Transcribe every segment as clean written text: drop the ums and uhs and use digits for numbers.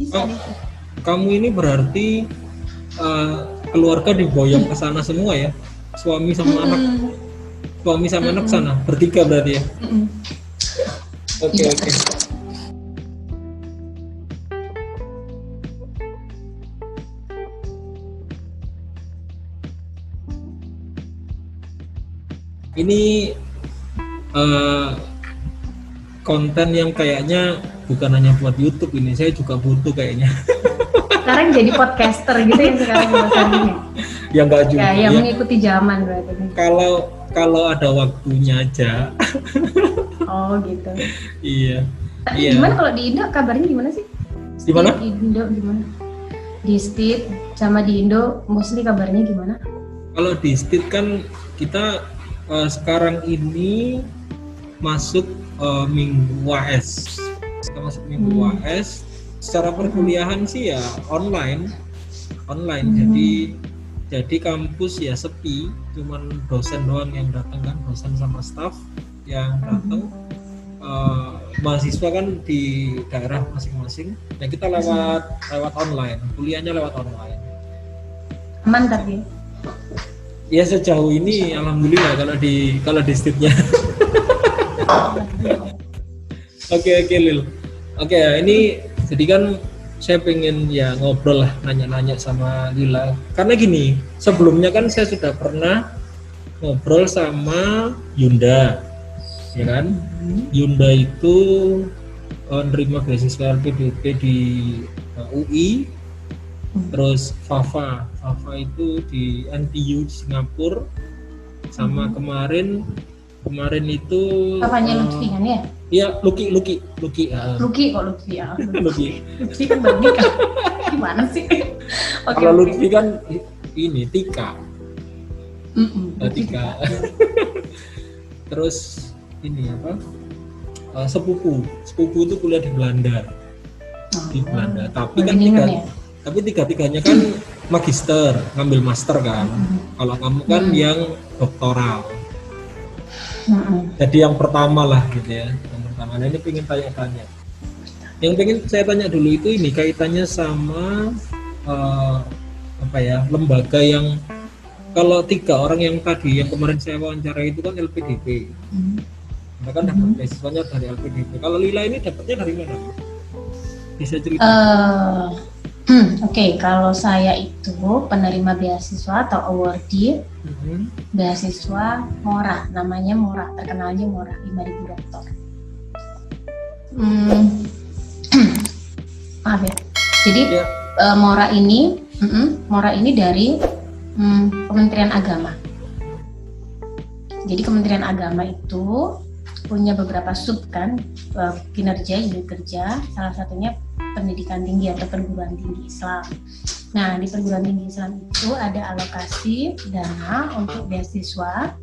bisa Oh, deh. kamu ini berarti keluarga diboyong ke sana semua ya? Suami sama anak, Mm-mm. suami sama anak Mm-mm. sana, bertiga berarti ya? Mm-mm. Oke, Iya oke. betul. Ini eh, konten yang kayaknya bukan hanya buat YouTube ini, saya juga butuh kayaknya. Sekarang jadi podcaster gitu ya sekarang Mas Andin ya. Ya nggak Ya, juga yang ya. mengikuti zaman berarti nih. Kalau kalau ada waktunya aja. Oh gitu. Iya, Tapi iya. gimana kalau di Indo kabarnya gimana sih? Gimana? Steve di Indo gimana? Di Steve sama di Indo mostly kabarnya gimana? Kalau di state kan kita sekarang ini masuk minggu WAS. Kita masuk minggu WAS. Secara perkuliahan sih ya online, online. Jadi kampus ya sepi, cuman dosen doang yang datang kan, dosen sama staff yang datang. Mahasiswa kan di daerah masing-masing. Nah kita lewat online, kuliahnya lewat online. Aman tapi. Ya sejauh ini alhamdulillah kalau di state-nya. Oke Lil. Oke ya ini jadi kan saya pengen ya ngobrol lah, nanya-nanya sama Lila. Karena gini, sebelumnya kan saya sudah pernah ngobrol sama Yunda, ya kan? Yunda itu nerima beasiswa LPDP di UI. Terus Fafa itu di NTU di Singapura. Sama kemarin itu Papanya Lutfi kan ya? Iya, Lucky. Lucky kok Lutfi ya. Lucky. Lutfi kan baru nikah. Gimana sih? Oke, Kalau oke. Lutfi kan ini Tika. Tika. Terus ini apa? Sepupu itu kuliah di Belanda. Di Belanda. Tapi kan tiga-tiganya kan magister, ngambil master kan. Kalau kamu kan yang doktoral. Jadi yang pertama lah gitu ya. Yang pertama. Nah, ini pengen tanya-tanya. Yang pengen saya tanya dulu itu ini kaitannya sama apa ya, lembaga yang kalau 3 orang yang tadi yang kemarin saya wawancara itu kan LPDP. Mereka dapat beasiswanya dari LPDP. Kalau Lila ini dapatnya dari mana? Bisa cerita? Oke, kalau saya itu penerima beasiswa atau awardee beasiswa MORA, namanya MORA, terkenalnya MORA, 5.000 dokter. Maaf ya. Jadi MORA ini dari Kementerian Agama. Jadi Kementerian Agama itu punya beberapa sub kan, kinerja, unit kerja, salah satunya pendidikan tinggi atau perguruan tinggi Islam. Nah, di perguruan tinggi Islam itu ada alokasi dana untuk beasiswa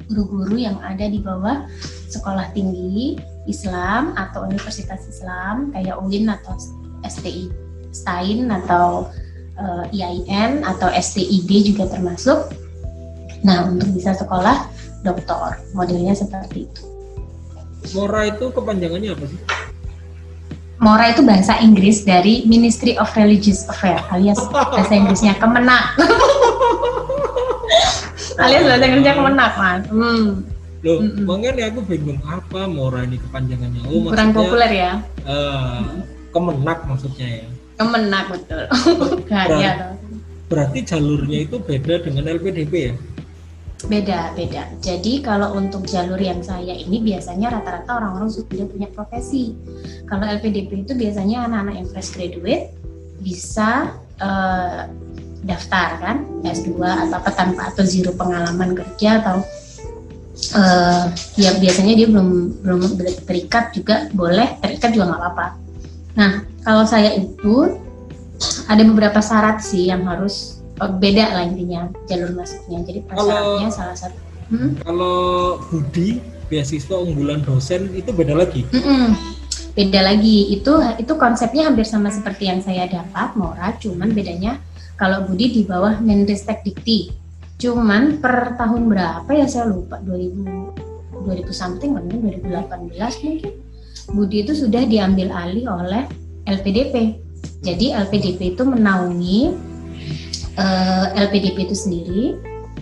guru-guru yang ada di bawah sekolah tinggi Islam atau universitas Islam kayak UIN atau STI, STAIN atau IAIN atau STIB juga termasuk. Nah, untuk bisa sekolah doktor, modelnya seperti itu. MORA itu kepanjangannya apa sih? MORA itu bahasa Inggris dari Ministry of Religious Affairs, alias bahasa Inggrisnya Kemenak. Alias bahasa Inggrisnya Kemenak, Mas. Loh, makanya aku bingung apa MORA ini kepanjangannya. Oh, kurang populer ya. Kemenak maksudnya ya. Kemenak betul. Berarti jalurnya itu beda dengan LPDP ya? Beda. Jadi kalau untuk jalur yang saya ini biasanya rata-rata orang-orang sudah punya profesi. Kalau LPDP itu biasanya anak-anak yang fresh graduate bisa daftar kan S2 atau zero pengalaman kerja atau ya biasanya dia belum terikat juga boleh, terikat juga nggak apa-apa. Nah, kalau saya itu ada beberapa syarat sih yang harus beda lah intinya jalur masuknya. Jadi persyaratnya salah satu. Kalau Budi beasiswa unggulan dosen itu beda lagi. Beda lagi. Itu konsepnya hampir sama seperti yang saya dapat MORA, cuman bedanya kalau Budi di bawah Menristek Dikti. Cuman per tahun berapa ya saya lupa, 2000 something mungkin 2018 mungkin. Budi itu sudah diambil alih oleh LPDP. Jadi LPDP itu menaungi LPDP itu sendiri,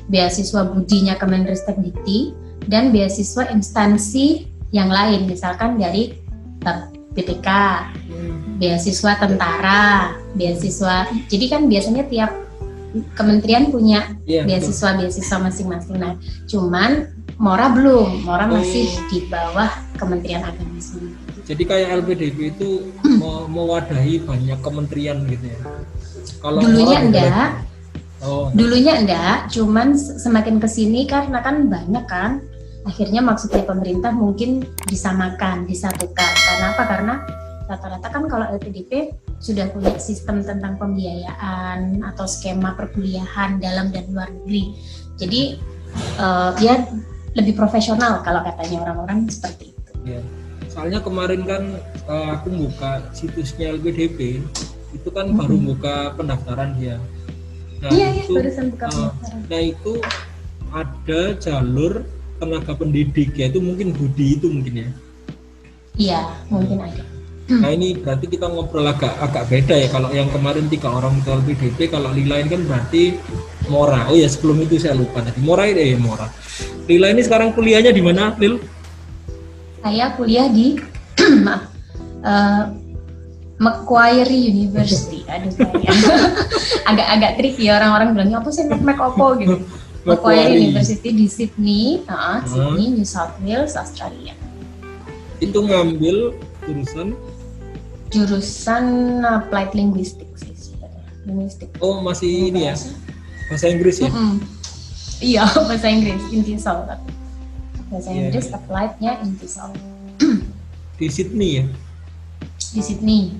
beasiswa budinya Kemenristek-Dikti, dan beasiswa instansi yang lain, misalkan dari BPK, beasiswa tentara, beasiswa. Jadi kan biasanya tiap kementerian punya beasiswa masing-masing. Nah, cuman Mora belum, Mora masih di bawah Kementerian Agama sendiri. Jadi kayak LPDP itu mewadahi banyak kementerian gitu ya. Kalau dulunya enggak. Dulunya enggak, cuman semakin kesini karena kan banyak kan, akhirnya maksudnya pemerintah mungkin disamakan, disatukan. Karena apa? Karena rata-rata kan kalau LPDP sudah punya sistem tentang pembiayaan atau skema perkuliahan dalam dan luar negeri. Jadi ya lebih profesional kalau katanya orang-orang seperti itu. Ya. Soalnya kemarin kan aku buka situsnya LPDP, itu kan baru buka pendaftaran dia. Nah, itu, barusan buka pendaftaran. Nah itu ada jalur tenaga pendidik, ya itu mungkin Budi itu mungkin ya. Iya, mungkin ada. Nah ini berarti kita ngobrol agak beda ya. Kalau yang kemarin 3 orang itu LPDP, kalau Lila ini kan berarti Mora. Oh ya, sebelum itu saya lupa tadi. Mora. Lila ini sekarang kuliahnya di mana, Lil? Saya kuliah di Macquarie University. Aduh saya agak tricky ya, orang-orang bilangnya apa sih Mac Oppo gitu. Macquarie University di Sydney, Sydney, New South Wales, Australia. Itu ngambil jurusan Applied Linguistics sih sebenarnya. Linguistik. Oh masih ini ya, bahasa Inggris ya? Iya, bahasa Inggris, Intisal tapi. Bahasa Inggris applied-nya Intisal. Di Sydney ya? Di Sydney.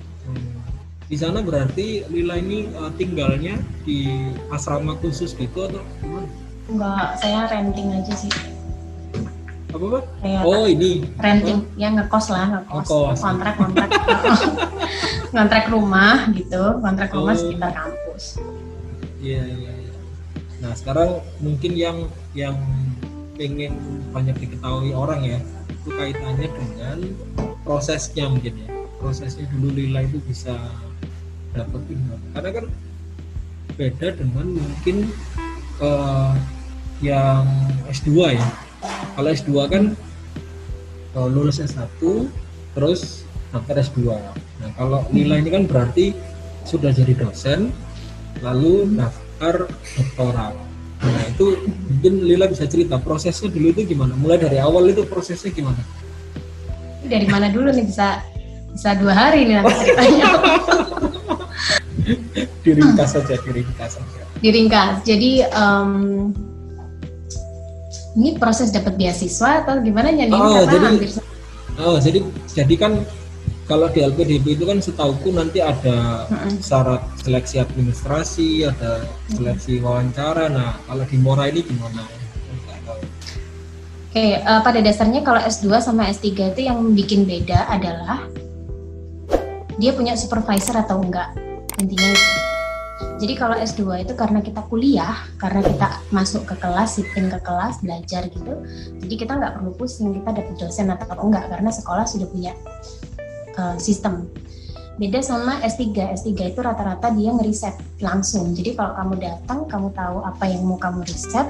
Di sana berarti Lila ini tinggalnya di asrama khusus gitu atau gimana? Enggak, saya renting aja sih. Apa Pak? Oh ini renting, ya ngekos kontrak kontrak rumah gitu, kontrak rumah sekitar kampus. Iya. Nah sekarang mungkin yang pengen banyak diketahui orang ya, itu kaitannya dengan prosesnya mungkin ya. Prosesnya dulu Lila itu bisa dapetin, karena kan beda dengan mungkin yang S2 ya. Kalau S2 kan lulus S1 terus daftar S2. Nah kalau Lila ini kan berarti sudah jadi dosen lalu daftar doktoral. Nah itu mungkin Lila bisa cerita prosesnya dulu itu gimana, mulai dari awal itu prosesnya gimana? Dari mana dulu nih, bisa 2 hari nih nanti ceritanya. Diringkas saja. Jadi ini proses dapat beasiswa atau gimana ya? Jadi kan kalau di LPDP itu kan setauku nanti ada syarat seleksi administrasi, ada seleksi wawancara. Nah kalau di Mora ini gimana? Oke, pada dasarnya kalau S2 sama S3 itu yang bikin beda adalah dia punya supervisor atau enggak, intinya itu. Jadi kalau S2 itu karena kita kuliah, karena kita masuk ke kelas, sipin ke kelas, belajar gitu, jadi kita nggak perlu pusing kita dapat dosen atau enggak, karena sekolah sudah punya sistem. Beda sama S3 itu rata-rata dia ngeriset langsung. Jadi kalau kamu datang, kamu tahu apa yang mau kamu riset,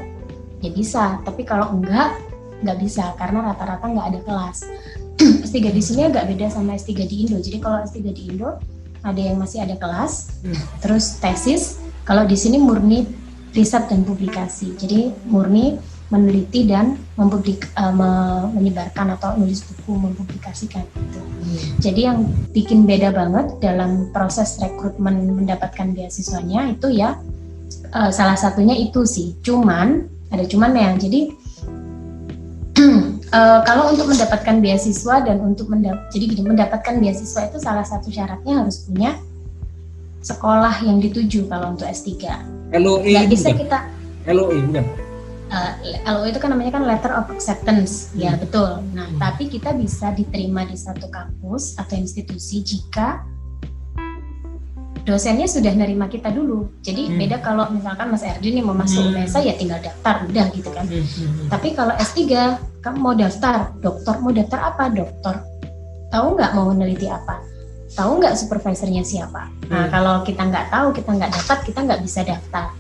ya bisa. Tapi kalau nggak bisa, karena rata-rata nggak ada kelas. S3 di sini agak beda sama S3 di Indo. Jadi kalau S3 di Indo ada yang masih ada kelas, terus tesis. Kalau di sini murni riset dan publikasi. Jadi murni meneliti dan menyebarkan atau nulis buku, mempublikasikan gitu. Jadi yang bikin beda banget dalam proses rekrutmen mendapatkan beasiswanya itu ya salah satunya itu sih. Cuman ada cumannya. Jadi kalau untuk mendapatkan beasiswa dan untuk mendapatkan beasiswa itu salah satu syaratnya harus punya sekolah yang dituju kalau untuk S3. LOE nggak bisa kita LOE bukan? LOE itu kan namanya kan Letter of Acceptance, ya betul. Nah, tapi kita bisa diterima di satu kampus atau institusi jika dosennya sudah nerima kita dulu. Jadi beda kalau misalkan Mas Erdi nih mau masuk UMESA ya tinggal daftar udah gitu kan. Tapi kalau S3 kamu mau daftar doktor, mau daftar apa doktor? Tahu nggak mau meneliti apa? tahu nggak supervisornya siapa. Nah kalau kita nggak tahu, kita nggak dapat, kita nggak bisa daftar.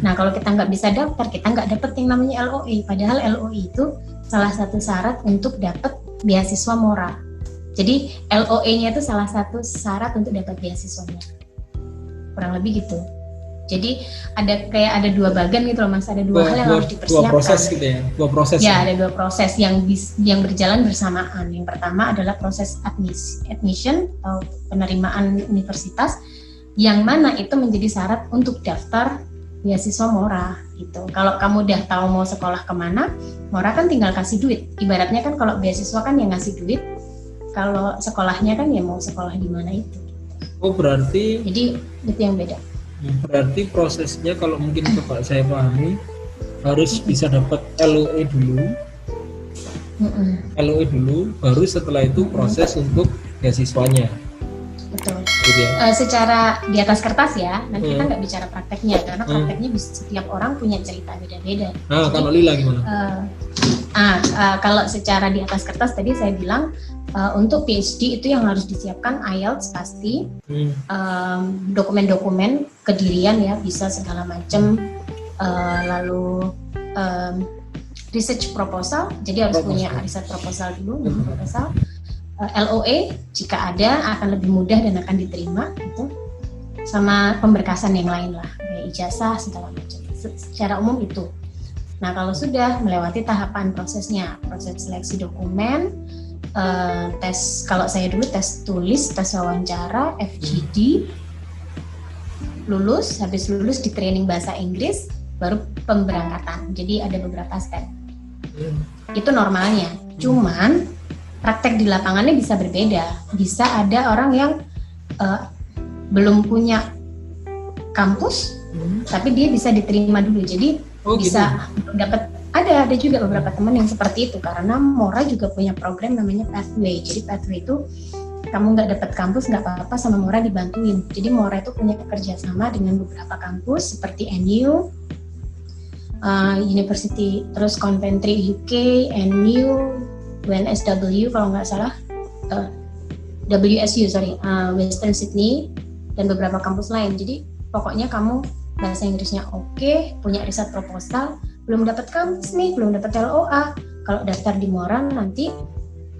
Nah kalau kita nggak bisa daftar, kita nggak dapat yang namanya LOE. Padahal LOE itu salah satu syarat untuk dapat beasiswa MORA. Jadi LOE-nya itu salah satu syarat untuk dapat beasiswanya. Kurang lebih gitu. Jadi ada dua bagian gitu loh Mas, ada dua hal yang harus dipersiapkan. Dua proses gitu ya, dua proses. Ya, ada dua proses yang berjalan bersamaan. Yang pertama adalah proses admission atau penerimaan universitas, yang mana itu menjadi syarat untuk daftar beasiswa MORA gitu. Kalau kamu udah tahu mau sekolah kemana, MORA kan tinggal kasih duit. Ibaratnya kan kalau beasiswa kan yang ngasih duit, kalau sekolahnya kan ya mau sekolah di mana itu. Oh berarti. Jadi itu yang beda. Berarti prosesnya kalau mungkin coba saya pahami harus bisa dapat LOE dulu, LOE dulu, baru setelah itu proses untuk beasiswanya. Betul. Gitu ya? Secara di atas kertas ya, nanti kita nggak bicara prakteknya karena prakteknya setiap orang punya cerita beda-beda. Nah, kalau Lila gimana? Kalau secara di atas kertas tadi saya bilang untuk PhD itu yang harus disiapkan IELTS pasti, dokumen-dokumen kedirian ya bisa segala macam, lalu research proposal, jadi harus punya riset proposal dulu, proposal. LOE jika ada akan lebih mudah dan akan diterima gitu, sama pemberkasan yang lain lah kayak ijazah segala macam. Secara umum itu. Nah kalau sudah melewati tahapan prosesnya, proses seleksi dokumen, tes, kalau saya dulu tes tulis, tes wawancara, FGD, lulus, habis lulus di training bahasa Inggris, baru pemberangkatan. Jadi ada beberapa step. Itu normalnya. Cuman praktek di lapangannya bisa berbeda. Bisa ada orang yang belum punya kampus, tapi dia bisa diterima dulu. Jadi bisa dapat. Ada juga beberapa teman yang seperti itu karena MORA juga punya program namanya Pathway. Jadi Pathway itu kamu nggak dapat kampus nggak apa-apa, sama MORA dibantuin. Jadi MORA itu punya kerjasama dengan beberapa kampus seperti NU, University, terus Coventry UK, NU, UNSW kalau nggak salah, WSU Western Sydney, dan beberapa kampus lain. Jadi pokoknya kamu bahasa Inggrisnya oke, punya riset proposal, belum dapat kampus nih, belum dapat LOA, kalau daftar di MORA nanti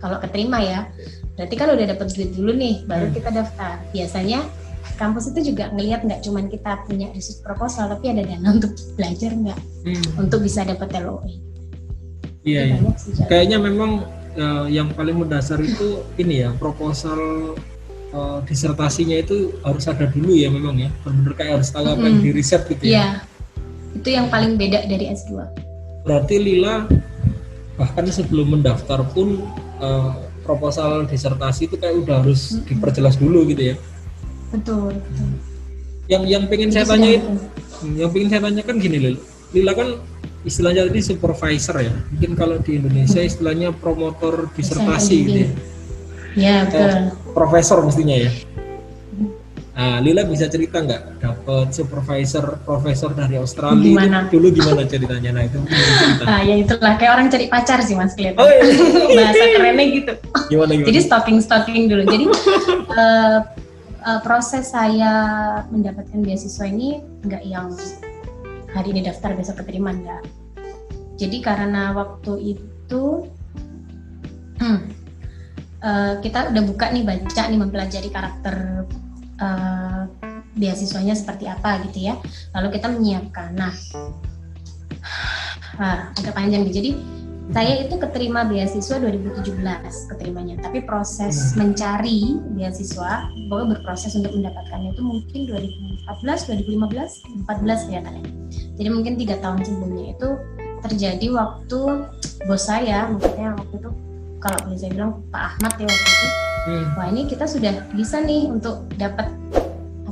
kalau keterima ya, berarti kan udah dapat duit dulu nih, baru kita daftar. Biasanya kampus itu juga ngelihat nggak cuman kita punya riset proposal, tapi ada dana untuk belajar nggak, untuk bisa dapat LOA. Iya. Kayaknya memang yang paling mendasar itu ini ya, proposal disertasinya itu harus ada dulu ya memang ya, benar-benar kayak harus tahu apa yang di riset gitu ya. Iya. Itu yang paling beda dari S2. Berarti Lila bahkan sebelum mendaftar pun proposal disertasi itu kayak udah harus diperjelas dulu gitu ya. Betul. Yang pengen saya tanya itu, yang pengen saya tanyakan gini Lila kan istilahnya tadi supervisor ya. Mungkin kalau di Indonesia istilahnya promotor disertasi gitu ya. Ya betul. Profesor mestinya ya. Nah, Lila bisa cerita nggak dapat supervisor profesor dari Australia gimana? Itu dulu gimana ceritanya? Nah itu cerita. Ya itulah kayak orang cari pacar sih Mas kelihatan. Oh, iya. Bahasa kerennya gitu. Gimana? Jadi stalking dulu. Jadi proses saya mendapatkan beasiswa ini nggak yang hari ini daftar besok keterima, enggak. Jadi karena waktu itu kita udah buka nih, baca nih, mempelajari karakter beasiswanya seperti apa gitu ya. Lalu kita menyiapkan. Nah, agak panjang nih. Jadi saya itu keterima beasiswa 2017 keterimanya. Tapi proses mencari beasiswa, bahwa berproses untuk mendapatkannya itu mungkin 2014, 2015, 14 kelihatannya. Jadi mungkin 3 tahun sebelumnya itu terjadi waktu bos saya, maksudnya waktu itu kalau boleh saya bilang Pak Ahmad ya waktu itu. Wah ini kita sudah bisa nih untuk dapat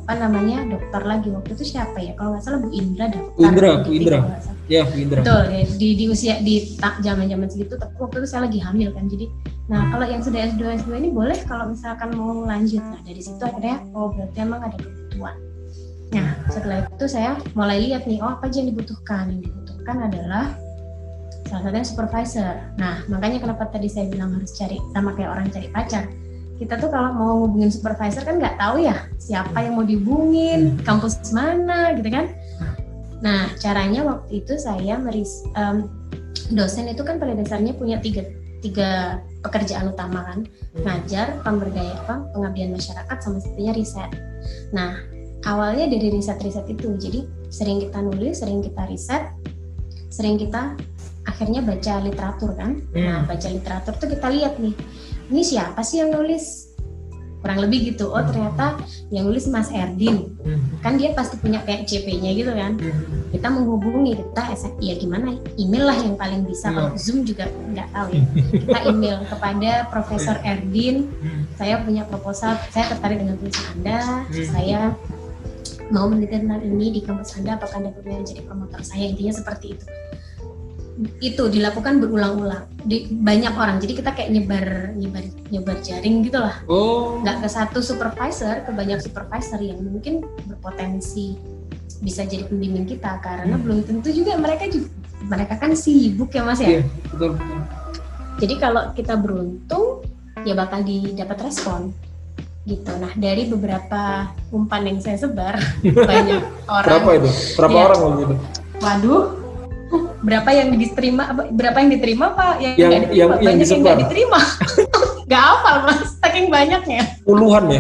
dokter lagi. Waktu itu siapa ya, kalau nggak salah Bu Indra daftar. Bu Indra. Ya Bu Indra. Betul ya, di usia di zaman segitu waktu itu saya lagi hamil kan. Jadi kalau yang sudah S2 ini boleh kalau misalkan mau lanjut. Nah dari situ akhirnya berarti emang ada kebutuhan. Nah setelah itu saya mulai lihat nih, apa aja yang dibutuhkan. Yang dibutuhkan adalah salah satunya supervisor. Nah makanya kenapa tadi saya bilang harus cari, sama kayak orang cari pacar. kita tuh kalau mau ngubungin supervisor kan nggak tahu ya siapa yang mau dihubungin, kampus mana gitu kan. Nah caranya waktu itu saya dosen itu kan pada dasarnya punya tiga pekerjaan utama kan, ngajar, pemberdayaan, pengabdian masyarakat, sama satunya riset. Nah awalnya dari riset itu, jadi sering kita nulis, sering kita riset, sering kita akhirnya baca literatur kan. Nah baca literatur tuh kita lihat nih, ini siapa sih yang nulis, kurang lebih gitu. Oh ternyata yang nulis Mas Erdin, kan dia pasti punya kayak CP-nya gitu kan. Kita menghubungi, kita ya gimana, email lah yang paling bisa. Kalau Zoom juga nggak tahu ya. Kita email kepada Profesor Erdin, saya punya proposal, saya tertarik dengan tulisan Anda, saya mau meneliti tentang ini di kampus Anda, apakah Anda perlu jadi promotor saya, intinya seperti itu. Itu dilakukan berulang-ulang di banyak orang, jadi kita kayak nyebar jaring gitu lah. Nggak ke satu supervisor, ke banyak supervisor yang mungkin berpotensi bisa jadi pembimbing kita, karena belum tentu juga mereka kan sibuk ya Mas ya. Betul. Jadi kalau kita beruntung ya bakal dapat respon gitu. Nah dari beberapa umpan yang saya sebar banyak orang. Berapa itu? Berapa orang waktu itu? Waduh, berapa yang diterima Pak? Yang nggak diterima, yang banyak yang nggak diterima. Nggak hafal Mas, saking banyaknya. Puluhan?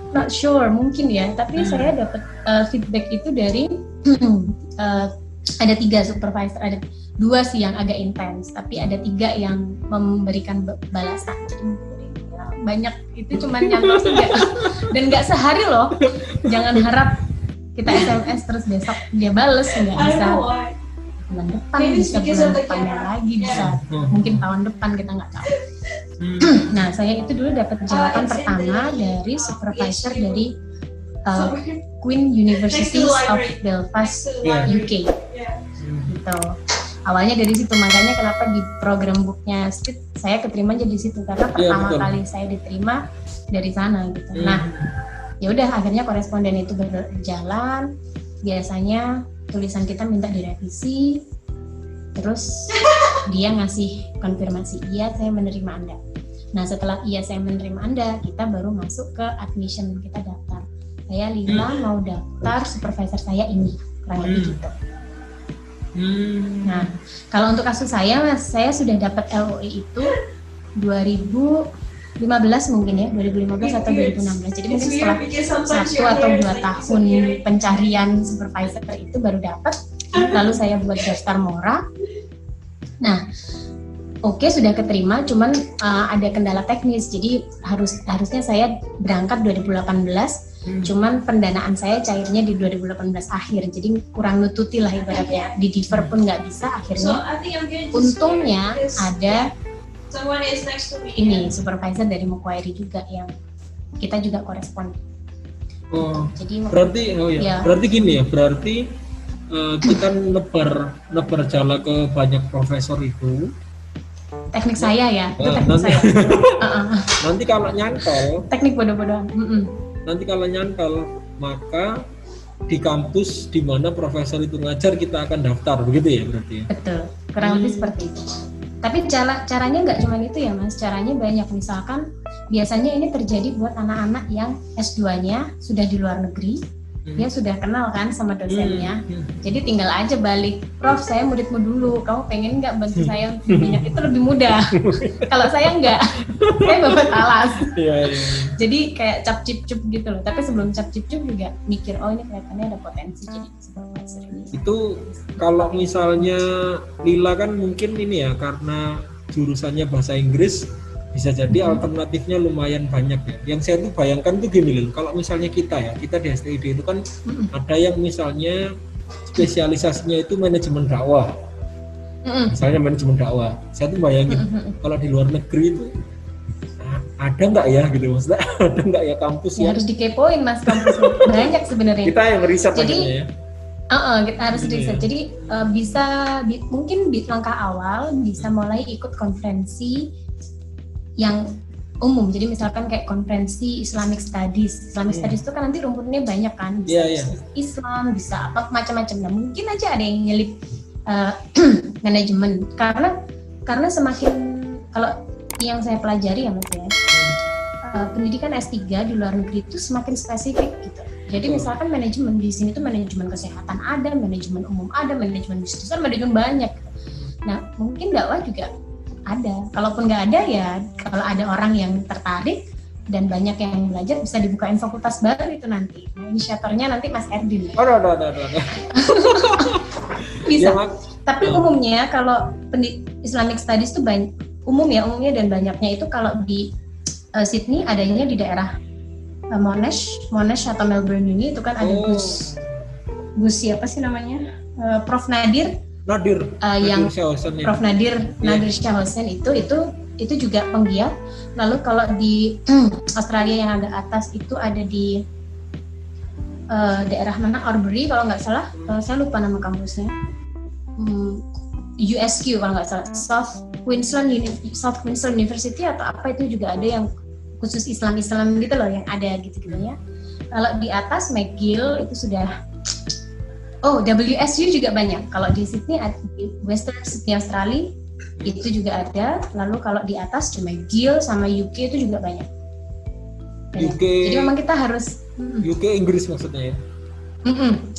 Not sure, mungkin ya. Tapi saya dapat feedback itu dari ada 3 supervisor, ada 2 sih yang agak intens, tapi ada 3 yang memberikan balasan. Jadi banyak itu cuman nyantol 3 dan nggak sehari loh. Jangan harap kita SMS terus besok dia bales, nggak bisa. Bulan depan bisa, bulan depannya lagi bisa, mungkin tahun depan, kita nggak tahu. Nah saya itu dulu dapat jawaban pertama dari supervisor dari Queen University of Belfast, UK. Gitu. Awalnya dari situ, makanya kenapa di program booknya Speed saya keterima jadi di situ, karena pertama kali saya diterima dari sana gitu. Nah ya udah akhirnya koresponden itu berjalan. Biasanya tulisan kita minta direvisi, terus dia ngasih konfirmasi, iya saya menerima Anda. Nah setelah iya saya menerima Anda, kita baru masuk ke admission, kita daftar. Saya Lila mau daftar, supervisor saya ini, kurang lebih gitu. Nah kalau untuk kasus saya Mas, saya sudah dapat LOE itu 2015 mungkin ya, 2015 atau 2016. Jadi mungkin setelah 1 atau 2 tahun pencarian supervisor itu baru dapat. Lalu saya buat daftar Mora. Nah, oke, sudah keterima, cuman ada kendala teknis. Jadi harusnya saya berangkat 2018. Cuman pendanaan saya cairnya di 2018 akhir. Jadi kurang nututi lah ibaratnya. Di defer pun nggak bisa. Akhirnya untungnya ada ini supervisor dari Macquarie juga yang kita juga korespon. Jadi berarti gini ya, berarti kita nebar jala ke banyak profesor itu. Teknik saya ya, itu teknik saya. Nanti kalau nyantol, teknik bodoh-bodohan. Nanti kalau nyantol, maka di kampus di mana profesor itu ngajar kita akan daftar, begitu ya berarti ya? Betul, kurang lebih seperti itu. Tapi caranya nggak cuma itu ya Mas, caranya banyak. Misalkan biasanya ini terjadi buat anak-anak yang S2-nya sudah di luar negeri, dia sudah kenal kan sama dosennya, jadi tinggal aja balik, Prof saya muridmu dulu, kamu pengen nggak bantu saya untuk minyak, itu lebih mudah. Kalau saya nggak, saya babat alas. Jadi kayak cap cip cup gitu loh. Tapi sebelum cap cip cup juga mikir, oh ini kelihatannya ada potensi jadi supervisor ini. Itu kalau misalnya Lila kan mungkin ini ya, karena jurusannya bahasa Inggris, bisa jadi alternatifnya lumayan banyak ya. Yang saya tuh bayangkan tuh gini loh, kalau misalnya kita di STID itu kan ada yang misalnya spesialisasinya itu manajemen dakwah. Misalnya manajemen dakwah. Saya tuh bayangin kalau di luar negeri itu ada nggak ya gitu, maksudnya ada nggak ya kampus ya, harus dikepoin Mas, kampus banyak sebenarnya. Kita yang riset jadi ya. Kita harus riset. Jadi mungkin di langkah awal bisa mulai ikut konferensi yang umum. Jadi misalkan kayak konferensi Islamic Studies. Islamic Studies itu kan nanti rumputnya banyak kan, bisa Islam, bisa apa macam-macam. Nah, mungkin aja ada yang nyelip manajemen. Karena semakin, kalau yang saya pelajari ya Mas ya, pendidikan S3 di luar negeri itu semakin spesifik gitu. Jadi misalkan manajemen di sini tuh manajemen kesehatan ada, manajemen umum ada, manajemen bisnis ada, manajemen banyak. Nah mungkin dakwah juga ada. Kalaupun nggak ada ya, kalau ada orang yang tertarik dan banyak yang belajar bisa dibukain fakultas baru itu nanti. Nah, inisiatornya nanti Mas Erdin. Ada. Bisa. Ya, Tapi umumnya kalau Islamic Studies itu umumnya dan banyaknya itu kalau di Sydney adanya di daerah Monash atau Melbourne ini itu kan ada Gus siapa sih namanya, Prof Nadir yang Shahhosen, ya. Prof Nadir Shahhosen itu juga penggiat. Lalu kalau di Australia yang agak atas itu ada di daerah mana, Albury kalau nggak salah, saya lupa nama kampusnya, USQ kalau nggak salah, South Queensland University atau apa, itu juga ada yang khusus Islam gitu loh yang ada gitu ya. Kalau di atas McGill itu sudah, WSU juga banyak. Kalau di Sydney, di Western Sydney Australia itu juga ada. Lalu kalau di atas cuma McGill sama UK itu juga banyak. UK, jadi memang kita harus UK Inggris maksudnya ya.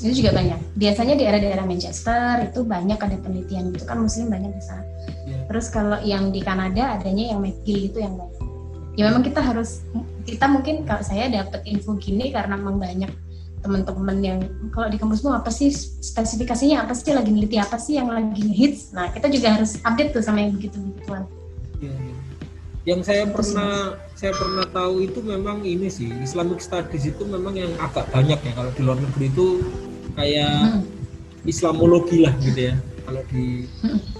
Itu juga banyak. Biasanya di daerah-daerah Manchester itu banyak ada penelitian gitu kan, Muslim banyak di sana. Terus kalau yang di Kanada adanya yang McGill itu yang banyak. Ya memang kita mungkin, kalau saya dapat info gini karena memang banyak teman-teman yang kalau di kampusmu apa sih spesifikasinya, apa sih lagi neliti apa sih yang lagi hits. Nah kita juga harus update tuh sama yang begituan. Yang saya pernah tahu itu memang ini sih, Islamic Studies itu memang yang agak banyak ya. Kalau di luar negeri itu kayak Islamologi lah gitu ya. Kalau di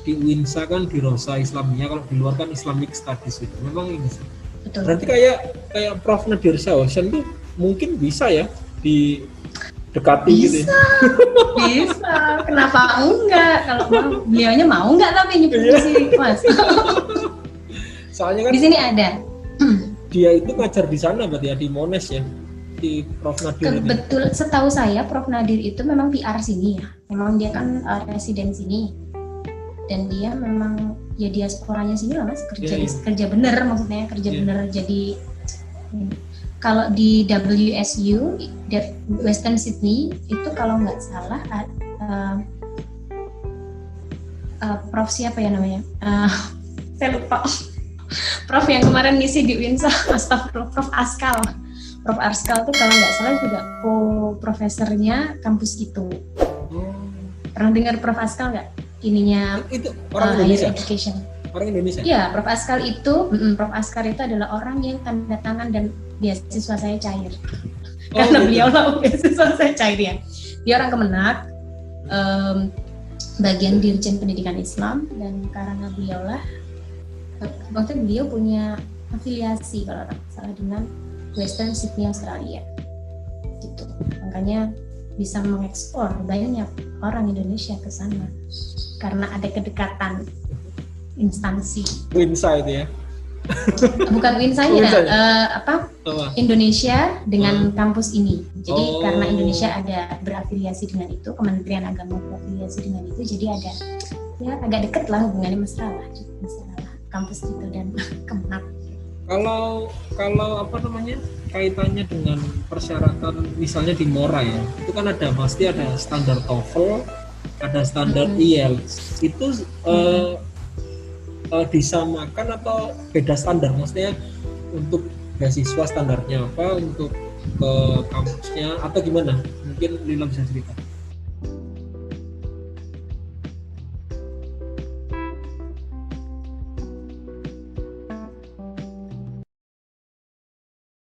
UINSA kan di Rosa Islamiyah, kalau di luar kan Islamic Studies itu memang ini sih. Betul. Berarti kayak Prof Nadir Shahhosen tuh mungkin bisa ya didekati gitu ya. Bisa, kenapa enggak? Kalau beliaunya mau enggak tapi nyebut sih Mas. Soalnya kan di sini ada. Dia itu ngajar di sana berarti ya, di Monash ya, di Prof Nadir. Betul, setahu saya Prof Nadir itu memang PR sini ya. Memang dia kan residen sini. Dan dia memang ya diasporanya sini lah Mas, kerja bener maksudnya, bener. Jadi kalau di WSU Western Sydney itu kalau nggak salah Prof siapa ya namanya, saya lupa. Prof yang kemarin ngisi di UINSA, Prof Askal tuh kalau nggak salah juga profesornya kampus itu. Pernah dengar Prof Askal nggak? Ininya itu orang Indonesia. Education. Orang Indonesia. Iya, Prof Askal itu adalah orang yang tanda tangan dan beasiswa saya cair. Karena beliau lah beasiswa saya cair ya. Dia orang Kemenak, bagian Dirjen Pendidikan Islam, dan karena beliau lah, waktu beliau punya afiliasi kalau tak salah dengan Western Sydney Australia, gitu. Makanya bisa mengekspor banyak orang Indonesia ke sana karena ada kedekatan instansi. UINSA itu ya? Bukan UINSA Indonesia dengan kampus ini. Jadi karena Indonesia ada berafiliasi dengan itu, Kementerian Agama berafiliasi dengan itu, jadi ada ya agak dekat lah hubungannya mesra kampus itu dan Kemenak. Kalau apa namanya, kaitannya dengan persyaratan misalnya di Mora ya, itu kan pasti ada standar TOEFL, ada standar IELTS. Itu disamakan atau beda standar? Maksudnya untuk beasiswa standarnya apa, untuk ke kampusnya atau gimana? Mungkin Lila bisa cerita.